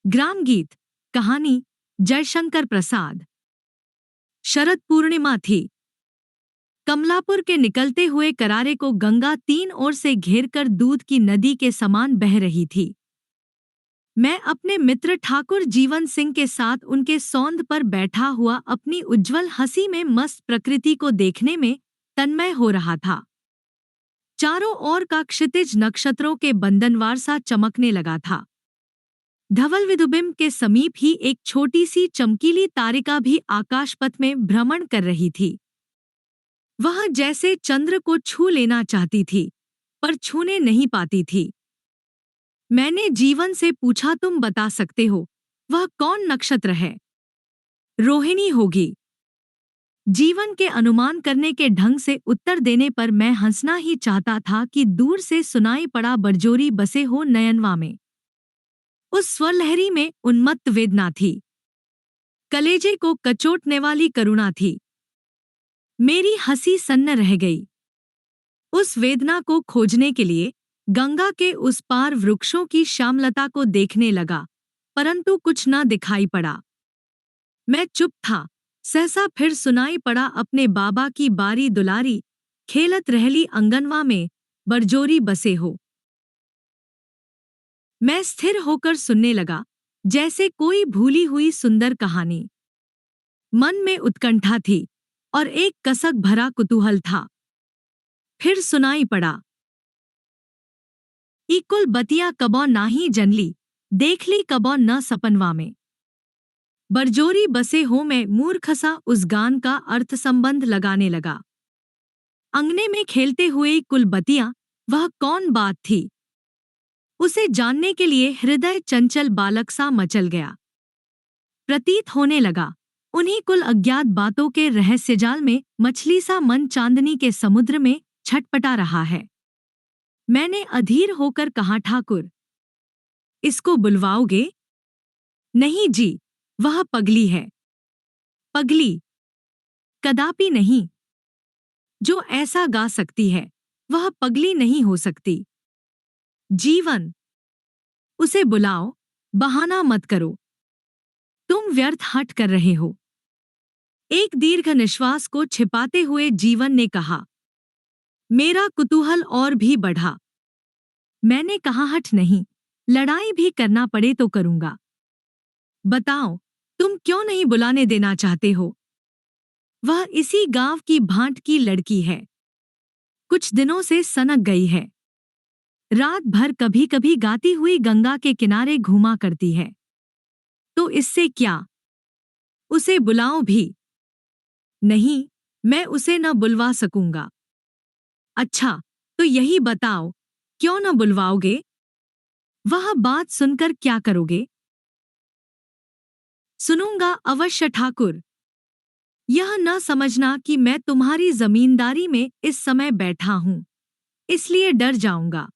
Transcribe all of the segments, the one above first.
ग्राम गीत। कहानी जयशंकर प्रसाद। शरद पूर्णिमा थी। कमलापुर के निकलते हुए करारे को गंगा तीन ओर से घेरकर दूध की नदी के समान बह रही थी। मैं अपने मित्र ठाकुर जीवन सिंह के साथ उनके सौंध पर बैठा हुआ अपनी उज्जवल हंसी में मस्त प्रकृति को देखने में तन्मय हो रहा था। चारों ओर का क्षितिज नक्षत्रों के बंधनवार सा चमकने लगा था। धवल विदुबिंब के समीप ही एक छोटी सी चमकीली तारिका भी आकाशपथ में भ्रमण कर रही थी। वह जैसे चंद्र को छू लेना चाहती थी, पर छूने नहीं पाती थी। मैंने जीवन से पूछा, तुम बता सकते हो वह कौन नक्षत्र है? रोहिणी होगी। जीवन के अनुमान करने के ढंग से उत्तर देने पर मैं हंसना ही चाहता था कि दूर से सुनाई पड़ा बरजोरी बसे हो नयनवा में। उस स्वरलहरी में उन्मत्त वेदना थी, कलेजे को कचोटने वाली करुणा थी। मेरी हंसी सन्न रह गई। उस वेदना को खोजने के लिए गंगा के उस पार वृक्षों की श्यामलता को देखने लगा, परंतु कुछ न दिखाई पड़ा। मैं चुप था। सहसा फिर सुनाई पड़ा अपने बाबा की बारी दुलारी, खेलत रहली अंगनवा में, बरजोरी बसे हो। मैं स्थिर होकर सुनने लगा, जैसे कोई भूली हुई सुंदर कहानी। मन में उत्कंठा थी और एक कसक भरा कुतूहल था। फिर सुनाई पड़ा, इकुल बतिया कबौ नाही जनली, देख ली कबौ न सपनवा में। बरजोरी बसे हो में मूर्खसा उस गान का अर्थ संबंध लगाने लगा। अंगने में खेलते हुए कुलबतिया, वह कौन बात थी? उसे जानने के लिए हृदय चंचल बालक सा मचल गया। प्रतीत होने लगा, उन्हीं कुल अज्ञात बातों के रहस्यजाल में मछली सा मन चांदनी के समुद्र में छटपटा रहा है। मैंने अधीर होकर कहा, ठाकुर, इसको बुलवाओगे? नहीं जी, वह पगली है। पगली? कदापि नहीं। जो ऐसा गा सकती है, वह पगली नहीं हो सकती। जीवन, उसे बुलाओ, बहाना मत करो। तुम व्यर्थ हट कर रहे हो। एक दीर्घ निश्वास को छिपाते हुए जीवन ने कहा। मेरा कुतूहल और भी बढ़ा। मैंने कहा, हट नहीं, लड़ाई भी करना पड़े तो करूंगा। बताओ, तुम क्यों नहीं बुलाने देना चाहते हो? वह इसी गांव की भांट की लड़की है। कुछ दिनों से सनक गई है। रात भर कभी कभी गाती हुई गंगा के किनारे घूमा करती है। तो इससे क्या? उसे बुलाओ भी। नहीं, मैं उसे न बुलवा सकूंगा। अच्छा, तो यही बताओ, क्यों न बुलवाओगे? वह बात सुनकर क्या करोगे? सुनूंगा अवश्य ठाकुर। यह न समझना कि मैं तुम्हारी जमींदारी में इस समय बैठा हूं, इसलिए डर जाऊंगा।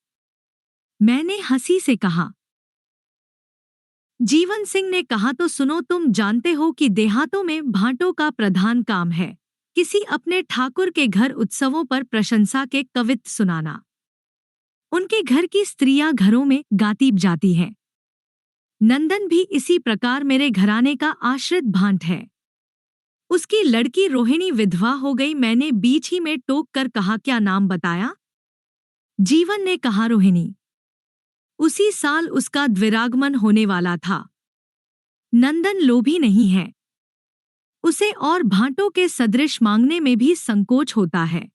मैंने हंसी से कहा। जीवन सिंह ने कहा, तो सुनो, तुम जानते हो कि देहातों में भांटों का प्रधान काम है किसी अपने ठाकुर के घर उत्सवों पर प्रशंसा के कवित्त सुनाना। उनके घर की स्त्रियां घरों में गाती जाती हैं। नंदन भी इसी प्रकार मेरे घराने का आश्रित भांट है। उसकी लड़की रोहिणी विधवा हो गई। मैंने बीच ही में टोक कर कहा, क्या नाम बताया? जीवन ने कहा, रोहिणी। उसी साल उसका द्विरागमन होने वाला था। नंदन लोभी नहीं है। उसे और भांटों के सदृश मांगने में भी संकोच होता है।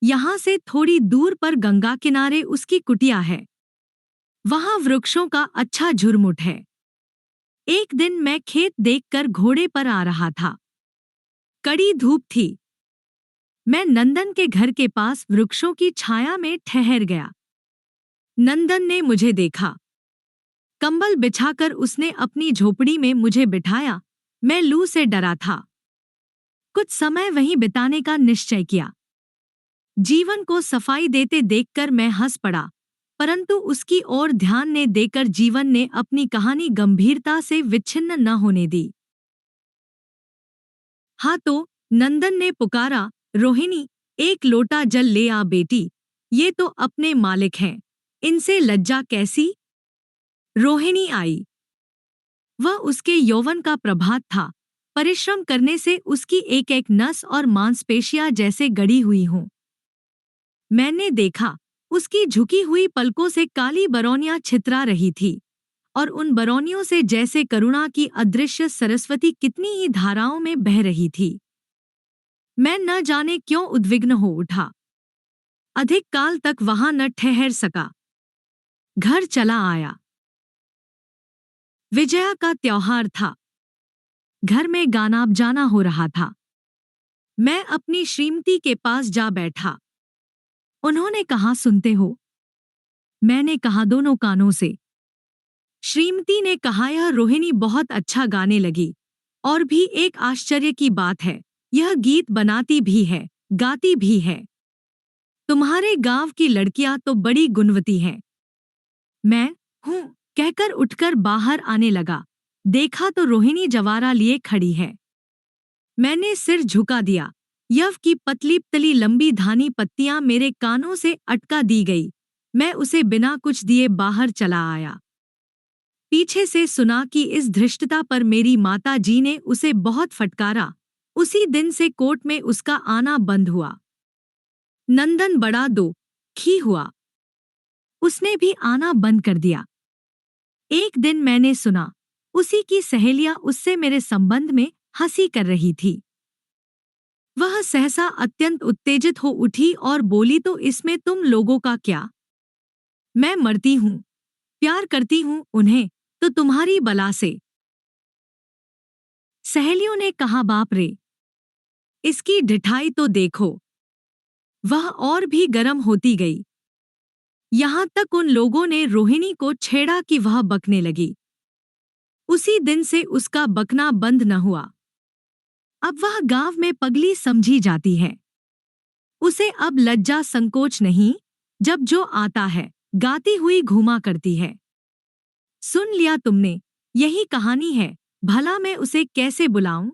यहाँ से थोड़ी दूर पर गंगा किनारे उसकी कुटिया है। वहाँ वृक्षों का अच्छा झुरमुट है। एक दिन मैं खेत देखकर घोड़े पर आ रहा था। कड़ी धूप थी। मैं नंदन के घर के पास वृक्षों की छाया में ठहर गया। नंदन ने मुझे देखा। कंबल बिछाकर उसने अपनी झोपड़ी में मुझे बिठाया। मैं लू से डरा था। कुछ समय वहीं बिताने का निश्चय किया। जीवन को सफाई देते देखकर मैं हंस पड़ा, परंतु उसकी ओर ध्यान न देकर जीवन ने अपनी कहानी गंभीरता से विच्छिन्न न होने दी। हाँ तो, नंदन ने पुकारा, रोहिणी, एक लोटा जल ले आ बेटी, ये तो अपने मालिक हैं, इनसे लज्जा कैसी? रोहिणी आई। वह उसके यौवन का प्रभात था, परिश्रम करने से उसकी एक एक नस और मांसपेशियां जैसे गड़ी हुई हों। मैंने देखा, उसकी झुकी हुई पलकों से काली बरौनियां छितरा रही थी, और उन बरौनियों से जैसे करुणा की अदृश्य सरस्वती कितनी ही धाराओं में बह रही थी। मैं न जाने क्यों उद्विग्न हो उठा। अधिक काल तक वहां न ठहर सका। घर चला आया। विजया का त्योहार था। घर में गाना बजाना हो रहा था। मैं अपनी श्रीमती के पास जा बैठा। उन्होंने कहा, सुनते हो? मैंने कहा, दोनों कानों से। श्रीमती ने कहा, यह रोहिणी बहुत अच्छा गाने लगी। और भी एक आश्चर्य की बात है, यह गीत बनाती भी है, गाती भी है। तुम्हारे गांव की लड़कियां तो बड़ी गुणवती हैं। मैं हूँ कहकर उठकर बाहर आने लगा। देखा तो रोहिणी जवारा लिए खड़ी है। मैंने सिर झुका दिया। यव की पतली पतली लंबी धानी पत्तियां मेरे कानों से अटका दी गई। मैं उसे बिना कुछ दिए बाहर चला आया। पीछे से सुना कि इस धृष्टता पर मेरी माता जी ने उसे बहुत फटकारा। उसी दिन से कोर्ट में उसका आना बंद हुआ। नंदन बड़ा दुखी हुआ। उसने भी आना बंद कर दिया। एक दिन मैंने सुना, उसी की सहेलियां उससे मेरे संबंध में हंसी कर रही थी। वह सहसा अत्यंत उत्तेजित हो उठी और बोली, तो इसमें तुम लोगों का क्या? मैं मरती हूँ, प्यार करती हूँ उन्हें, तो तुम्हारी बला से। सहेलियों ने कहा, बाप रे, इसकी ढिठाई तो देखो। वह और भी गर्म होती गई। यहां तक उन लोगों ने रोहिणी को छेड़ा कि वह बकने लगी। उसी दिन से उसका बकना बंद न हुआ। अब वह गांव में पगली समझी जाती है। उसे अब लज्जा संकोच नहीं, जब जो आता है गाती हुई घूमा करती है। सुन लिया तुमने, यही कहानी है। भला मैं उसे कैसे बुलाऊं?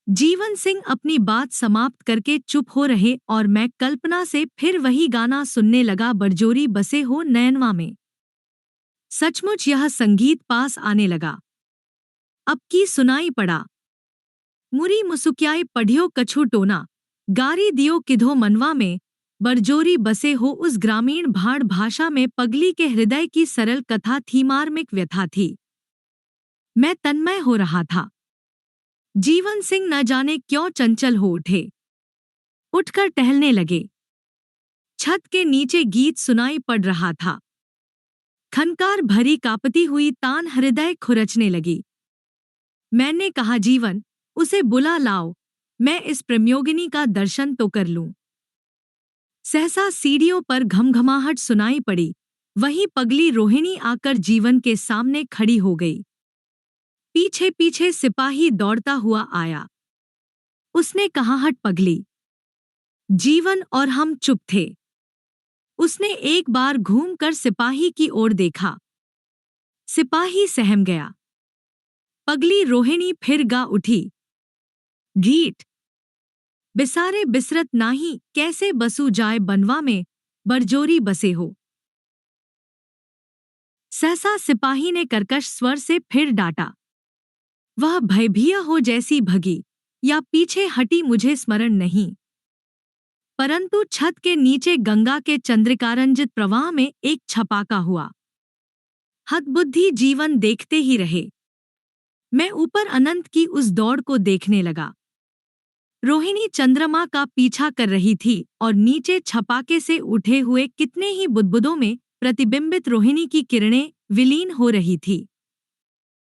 जीवन सिंह अपनी बात समाप्त करके चुप हो रहे और मैं कल्पना से फिर वही गाना सुनने लगा, बरजोरी बसे हो नयनवा में। सचमुच यह संगीत पास आने लगा। अब की सुनाई पड़ा। मुरी मुसुक्याई पढ़ियो कछु टोना, गारी दियो किधो मनवा में। बरजोरी बसे हो उस ग्रामीण भाड़ भाषा में पगली के हृदय की सरल कथा थी, मार्मिक व्यथा थी। मैं तन्मय हो रहा था। जीवन सिंह न जाने क्यों चंचल हो उठे। उठकर टहलने लगे। छत के नीचे गीत सुनाई पड़ रहा था। खनकार भरी कांपती हुई तान हृदय खुरचने लगी। मैंने कहा, जीवन, उसे बुला लाओ, मैं इस प्रेमयोगिनी का दर्शन तो कर लूं। सहसा सीढ़ियों पर घमघमाहट सुनाई पड़ी। वही पगली रोहिणी आकर जीवन के सामने खड़ी हो गई। पीछे पीछे सिपाही दौड़ता हुआ आया। उसने कहा, हट पगली। जीवन और हम चुप थे। उसने एक बार घूमकर सिपाही की ओर देखा। सिपाही सहम गया। पगली रोहिणी फिर गा उठी, गीत बिसारे बिसरत नाही, कैसे बसू जाए बनवा में, बरजोरी बसे हो। सहसा सिपाही ने कर्कश स्वर से फिर डांटा। वह भयभीया हो जैसी भगी या पीछे हटी मुझे स्मरण नहीं, परंतु छत के नीचे गंगा के चंद्रिकारंजित प्रवाह में एक छपाका हुआ। हतबुद्धि जीवन देखते ही रहे। मैं ऊपर अनंत की उस दौड़ को देखने लगा। रोहिणी चंद्रमा का पीछा कर रही थी और नीचे छपाके से उठे हुए कितने ही बुदबुदों में प्रतिबिंबित रोहिणी की किरणें विलीन हो रही थी।